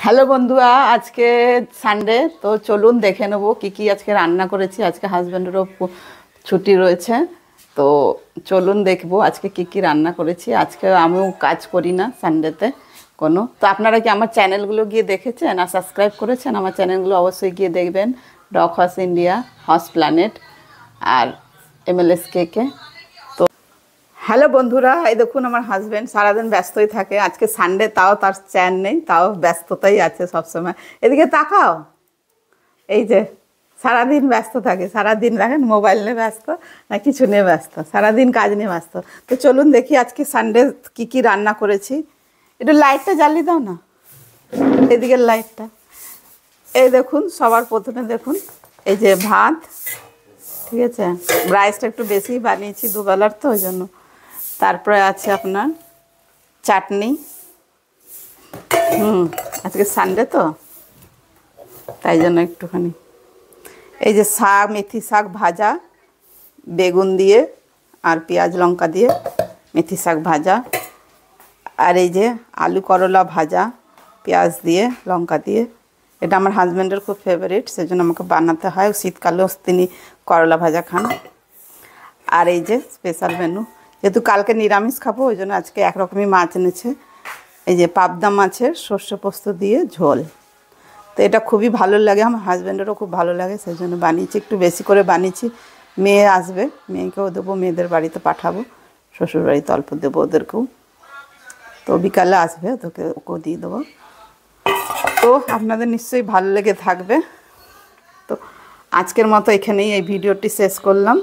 Hello বন্ধুরা, আজকে Sunday, তো চলুন দেখে নেবো কী কী আজকে রান্না করেছি। আজকে হাজব্যান্ডেরও ছুটি রয়েছে, তো চলুন দেখবো আজকে কী কী রান্না করেছি। আজকে আমিও কাজ করি না সানডেতে কোনো। তো আপনারা কি আমার চ্যানেলগুলো গিয়ে দেখেছেন আর সাবস্ক্রাইব করেছেন? আমার চ্যানেলগুলো অবশ্যই গিয়ে দেখবেন। ডগ হস ইন্ডিয়া, হস প্ল্যানেট আর MLSK। হ্যালো বন্ধুরা, এই দেখুন আমার হাজব্যান্ড সারাদিন ব্যস্তই থাকে। আজকে সানডে, তাও তার চ্যান নেই, তাও ব্যস্ততাই আছে সবসময়। এদিকে তাকাও, এই যে সারাদিন ব্যস্ত থাকে। সারাদিন দেখেন মোবাইল নিয়ে ব্যস্ত না কিছু নিয়ে ব্যস্ত, সারাদিন কাজ নিয়ে ব্যস্ত। তো চলুন দেখি আজকে সানডে কী কী রান্না করেছি। একটু লাইটটা জ্বালিয়ে দাও না, এদিকের লাইটটা। এই দেখুন, সবার প্রথমে দেখুন এই যে ভাত, ঠিক আছে, রাইসটা একটু বেশি বানিয়েছি দুবেলার, তো ওই জন্য। তারপরে আছে আপনার চাটনি, আজকে সানডে তো তাই জন্য একটুখানি। এই যে শাক, মেথি শাক ভাজা, বেগুন দিয়ে আর পেঁয়াজ লঙ্কা দিয়ে মেথি শাক ভাজা। আর এই যে আলু করলা ভাজা, পেঁয়াজ দিয়ে লঙ্কা দিয়ে। এটা আমার হাজব্যান্ডের খুব ফেভারিট, সেজন্য আমাকে বানাতে হয়। শীতকালেও তিনি করলা ভাজা খান। আর এই যে স্পেশাল মেনু, যেহেতু কালকে নিরামিষ খাবো ওই জন্য আজকে একরকমই মাছ এনেছে। এই যে পাবদা মাছের সর্ষে পোস্ত দিয়ে ঝোল। তো এটা খুবই ভালো লাগে, আমার হাজব্যান্ডেরও খুব ভালো লাগে, সেই জন্য বানিয়েছি, একটু বেশি করে বানিয়েছি। মেয়ে আসবে, মেয়েকেও দেবো, মেয়েদের বাড়িতে পাঠাবো, শ্বশুর বাড়িতে অল্প দেবো ওদেরকেও। তো বিকালে আসবে, ওকেও দিয়ে দেবো। তো আপনাদের নিশ্চয়ই ভালো লেগে থাকবে। তো আজকের মতো এখানেই এই ভিডিওটি শেষ করলাম।